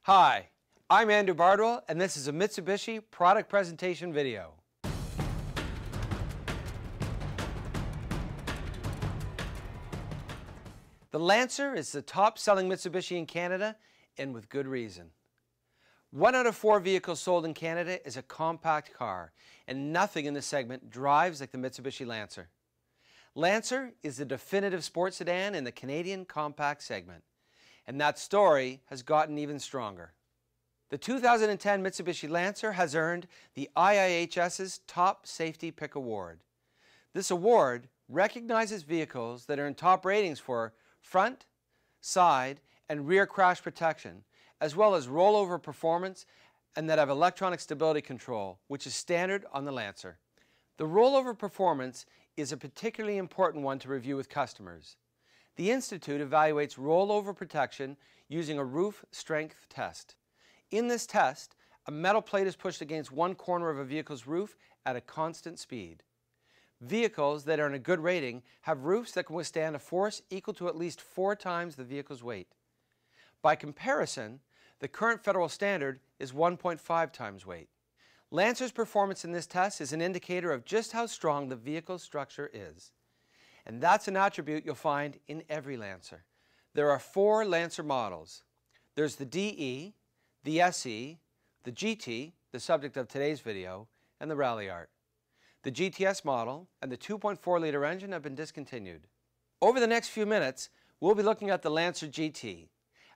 Hi, I'm Andrew Bardwell, and this is a Mitsubishi product presentation video. The Lancer is the top-selling Mitsubishi in Canada, and with good reason. 1 out of 4 vehicles sold in Canada is a compact car, and nothing in this segment drives like the Mitsubishi Lancer. Lancer is the definitive sports sedan in the Canadian compact segment, and that story has gotten even stronger. The 2010 Mitsubishi Lancer has earned the IIHS's Top Safety Pick Award. This award recognizes vehicles that earn top ratings for front, side, and rear crash protection, as well as rollover performance, and that have electronic stability control, which is standard on the Lancer. The rollover performance is a particularly important one to review with customers. The Institute evaluates rollover protection using a roof strength test. In this test, a metal plate is pushed against one corner of a vehicle's roof at a constant speed. Vehicles that earn a good rating have roofs that can withstand a force equal to at least 4 times the vehicle's weight. By comparison, the current federal standard is 1.5 times weight. Lancer's performance in this test is an indicator of just how strong the vehicle's structure is. And that's an attribute you'll find in every Lancer. There are 4 Lancer models. There's the DE, the SE, the GT, the subject of today's video, and the Rally Art. The GTS model and the 2.4-liter engine have been discontinued. Over the next few minutes, we'll be looking at the Lancer GT.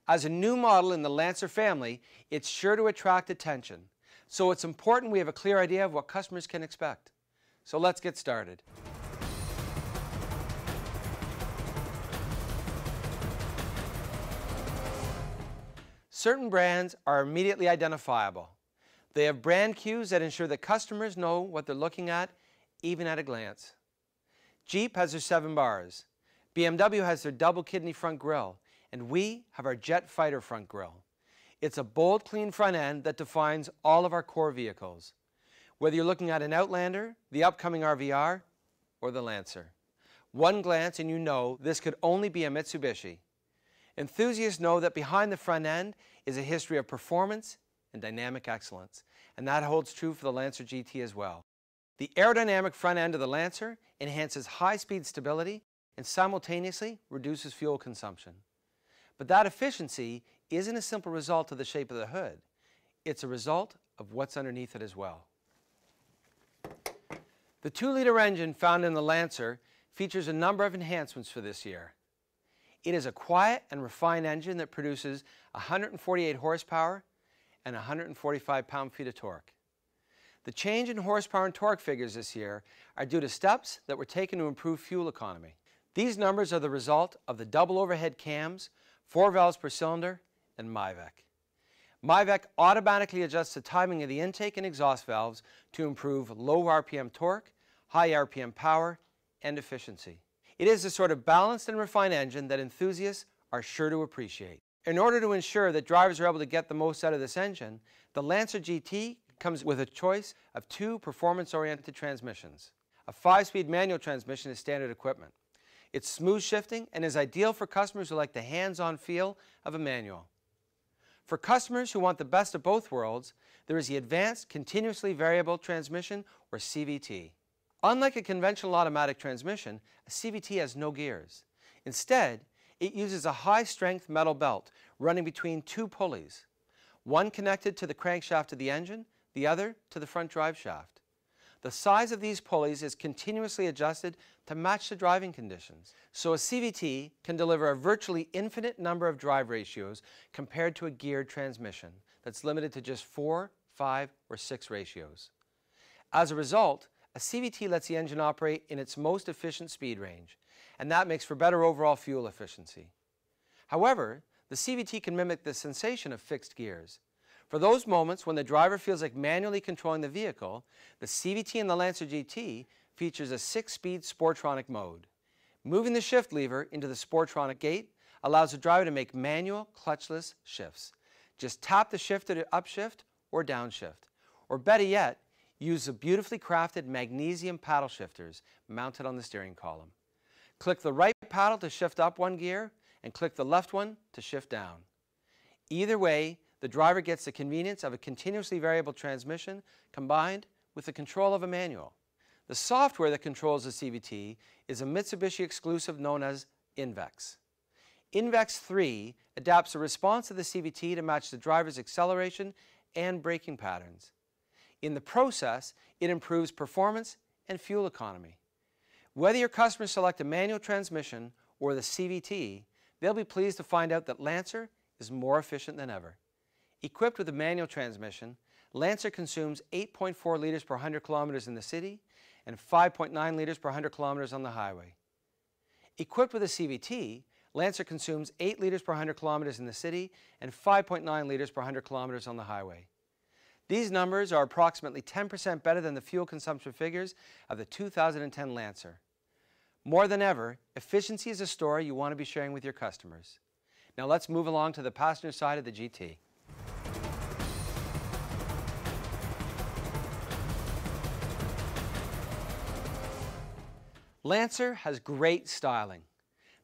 As a new model in the Lancer family, it's sure to attract attention. So it's important we have a clear idea of what customers can expect. So let's get started. Certain brands are immediately identifiable. They have brand cues that ensure that customers know what they're looking at, even at a glance. Jeep has their 7 bars. BMW has their double kidney front grille, and we have our Jet Fighter front grille. It's a bold, clean front end that defines all of our core vehicles, whether you're looking at an Outlander, the upcoming RVR, or the Lancer. One glance and you know this could only be a Mitsubishi. Enthusiasts know that behind the front end is a history of performance and dynamic excellence, and that holds true for the Lancer GT as well. The aerodynamic front end of the Lancer enhances high-speed stability and simultaneously reduces fuel consumption. But that efficiency isn't a simple result of the shape of the hood. It's a result of what's underneath it as well. The 2-liter engine found in the Lancer features a number of enhancements for this year. It is a quiet and refined engine that produces 148 horsepower and 145 pound-feet of torque. The change in horsepower and torque figures this year are due to steps that were taken to improve fuel economy. These numbers are the result of the double overhead cams, 4 valves per cylinder, and MIVEC. MIVEC automatically adjusts the timing of the intake and exhaust valves to improve low RPM torque, high RPM power, and efficiency. It is the sort of balanced and refined engine that enthusiasts are sure to appreciate. In order to ensure that drivers are able to get the most out of this engine, the Lancer GT comes with a choice of 2 performance-oriented transmissions. A 5-speed manual transmission is standard equipment. It's smooth shifting and is ideal for customers who like the hands-on feel of a manual. For customers who want the best of both worlds, there is the Advanced Continuously Variable Transmission, or CVT. Unlike a conventional automatic transmission, a CVT has no gears. Instead, it uses a high-strength metal belt running between 2 pulleys, one connected to the crankshaft of the engine, the other to the front drive shaft. The size of these pulleys is continuously adjusted to match the driving conditions. So a CVT can deliver a virtually infinite number of drive ratios compared to a geared transmission that's limited to just 4, 5, or 6 ratios. As a result, a CVT lets the engine operate in its most efficient speed range, and that makes for better overall fuel efficiency. However, the CVT can mimic the sensation of fixed gears. For those moments when the driver feels like manually controlling the vehicle, the CVT in the Lancer GT features a 6-speed Sportronic mode. Moving the shift lever into the Sportronic gate allows the driver to make manual, clutchless shifts. Just tap the shifter to upshift or downshift. Or better yet, use the beautifully crafted magnesium paddle shifters mounted on the steering column. Click the right paddle to shift up one gear and click the left one to shift down. Either way, the driver gets the convenience of a continuously variable transmission combined with the control of a manual. The software that controls the CVT is a Mitsubishi exclusive known as INVEX. INVEX 3 adapts the response of the CVT to match the driver's acceleration and braking patterns. In the process, it improves performance and fuel economy. Whether your customers select a manual transmission or the CVT, they'll be pleased to find out that Lancer is more efficient than ever. Equipped with a manual transmission, Lancer consumes 8.4 liters per 100 kilometers in the city and 5.9 liters per 100 kilometers on the highway. Equipped with a CVT, Lancer consumes 8 liters per 100 kilometers in the city and 5.9 liters per 100 kilometers on the highway. These numbers are approximately 10% better than the fuel consumption figures of the 2010 Lancer. More than ever, efficiency is a story you want to be sharing with your customers. Now let's move along to the passenger side of the GT. Lancer has great styling.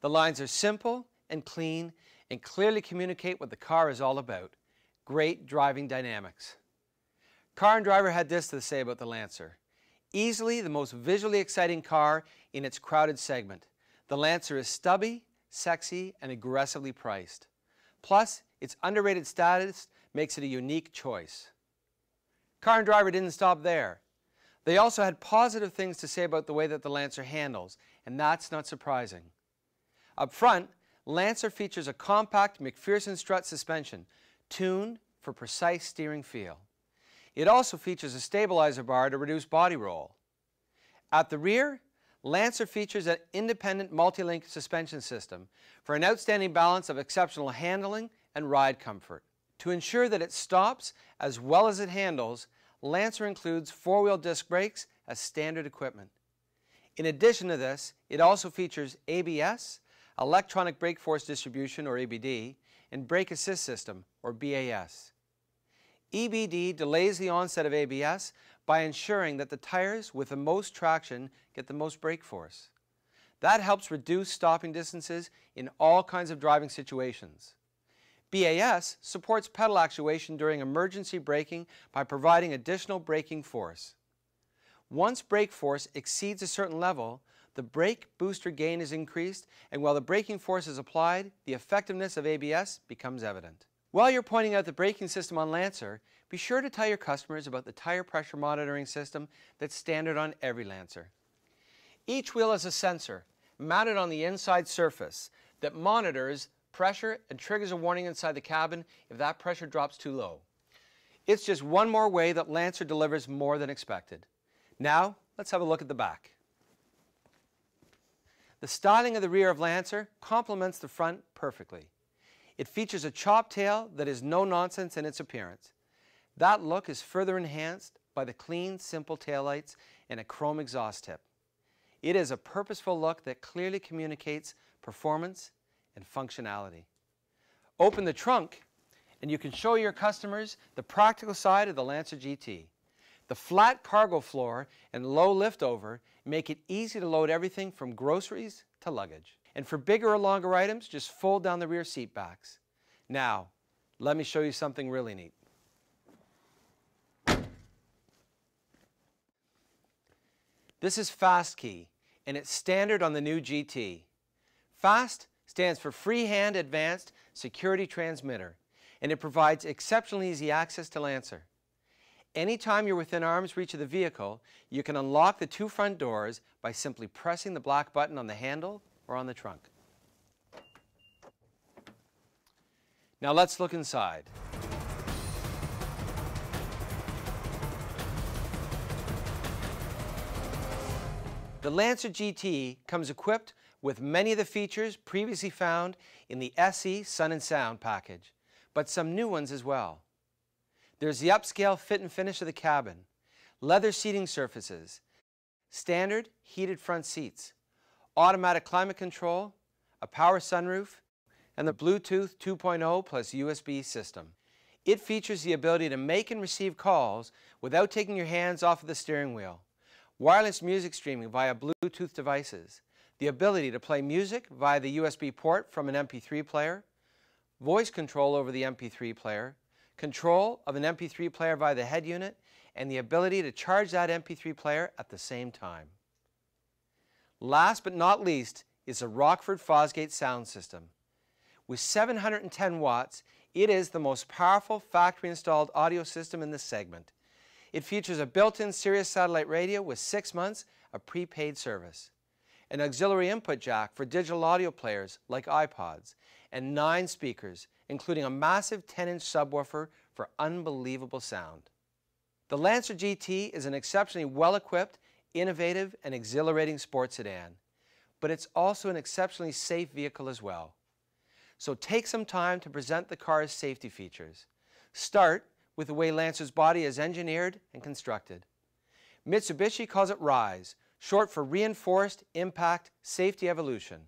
The lines are simple and clean and clearly communicate what the car is all about. Great driving dynamics. Car and Driver had this to say about the Lancer. Easily the most visually exciting car in its crowded segment. The Lancer is stubby, sexy, and aggressively priced. Plus, its underrated status makes it a unique choice. Car and Driver didn't stop there. They also had positive things to say about the way that the Lancer handles, and that's not surprising. Up front, Lancer features a compact McPherson strut suspension, tuned for precise steering feel. It also features a stabilizer bar to reduce body roll. At the rear, Lancer features an independent multi-link suspension system for an outstanding balance of exceptional handling and ride comfort. To ensure that it stops as well as it handles, Lancer includes four-wheel disc brakes as standard equipment. In addition to this, it also features ABS, electronic brake force distribution or EBD, and brake assist system or BAS. EBD delays the onset of ABS by ensuring that the tires with the most traction get the most brake force. That helps reduce stopping distances in all kinds of driving situations. BAS supports pedal actuation during emergency braking by providing additional braking force. Once brake force exceeds a certain level, the brake booster gain is increased, and while the braking force is applied, the effectiveness of ABS becomes evident. While you're pointing out the braking system on Lancer, be sure to tell your customers about the tire pressure monitoring system that's standard on every Lancer. Each wheel has a sensor mounted on the inside surface that monitors pressure and triggers a warning inside the cabin if that pressure drops too low. It's just one more way that Lancer delivers more than expected. Now, let's have a look at the back. The styling of the rear of Lancer complements the front perfectly. It features a chop tail that is no nonsense in its appearance. That look is further enhanced by the clean, simple taillights and a chrome exhaust tip. It is a purposeful look that clearly communicates performance and functionality. Open the trunk and you can show your customers the practical side of the Lancer GT. The flat cargo floor and low liftover make it easy to load everything from groceries to luggage. And for bigger or longer items, just fold down the rear seat backs. Now, let me show you something really neat. This is Fast Key, and it's standard on the new GT. FAST stands for Freehand Advanced Security Transmitter, and it provides exceptionally easy access to Lancer. Anytime you're within arm's reach of the vehicle, you can unlock the two front doors by simply pressing the black button on the handle or on the trunk. Now let's look inside. The Lancer GT comes equipped with many of the features previously found in the SE Sun and Sound package, but some new ones as well. There's the upscale fit and finish of the cabin, leather seating surfaces, standard heated front seats, automatic climate control, a power sunroof, and the Bluetooth 2.0 plus USB system. It features the ability to make and receive calls without taking your hands off of the steering wheel, wireless music streaming via Bluetooth devices, the ability to play music via the USB port from an MP3 player, voice control over the MP3 player, control of an MP3 player via the head unit, and the ability to charge that MP3 player at the same time. Last but not least is the Rockford Fosgate sound system. With 710 watts, it is the most powerful factory-installed audio system in this segment. It features a built-in Sirius satellite radio with 6 months of prepaid service, an auxiliary input jack for digital audio players like iPods, and 9 speakers, including a massive 10-inch subwoofer for unbelievable sound. The Lancer GT is an exceptionally well-equipped, innovative, and exhilarating sports sedan, but it's also an exceptionally safe vehicle as well. So take some time to present the car's safety features. Start with the way Lancer's body is engineered and constructed. Mitsubishi calls it RISE, short for Reinforced Impact Safety Evolution.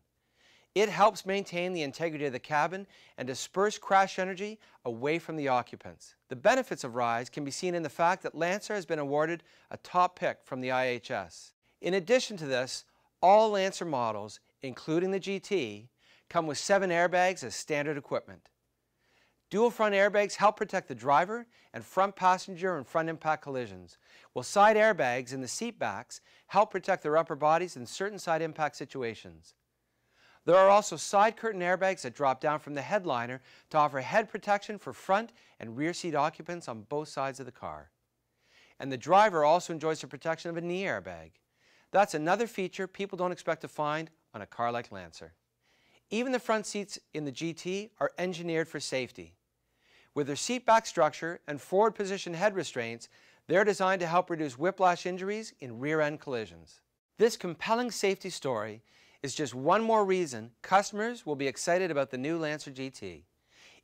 It helps maintain the integrity of the cabin and disperse crash energy away from the occupants. The benefits of RISE can be seen in the fact that Lancer has been awarded a top pick from the IHS. In addition to this, all Lancer models, including the GT, come with 7 airbags as standard equipment. Dual front airbags help protect the driver and front passenger in front impact collisions, while side airbags in the seat backs help protect their upper bodies in certain side impact situations. There are also side curtain airbags that drop down from the headliner to offer head protection for front and rear seat occupants on both sides of the car. And the driver also enjoys the protection of a knee airbag. That's another feature people don't expect to find on a car like Lancer. Even the front seats in the GT are engineered for safety. With their seat back structure and forward position head restraints, they're designed to help reduce whiplash injuries in rear-end collisions. This compelling safety story is just one more reason customers will be excited about the new Lancer GT.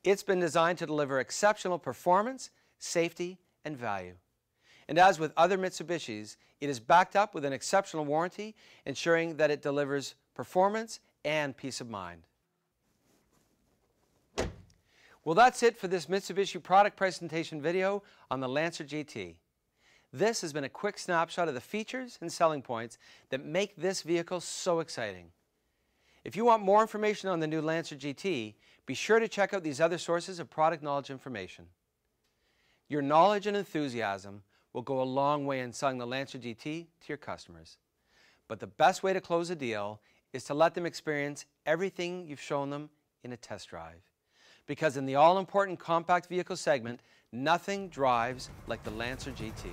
It's been designed to deliver exceptional performance, safety, and value. And as with other Mitsubishis, it is backed up with an exceptional warranty, ensuring that it delivers performance and peace of mind. Well, that's it for this Mitsubishi product presentation video on the Lancer GT. This has been a quick snapshot of the features and selling points that make this vehicle so exciting. If you want more information on the new Lancer GT, be sure to check out these other sources of product knowledge information. Your knowledge and enthusiasm will go a long way in selling the Lancer GT to your customers. But the best way to close a deal is to let them experience everything you've shown them in a test drive. Because in the all-important compact vehicle segment, nothing drives like the Lancer GT.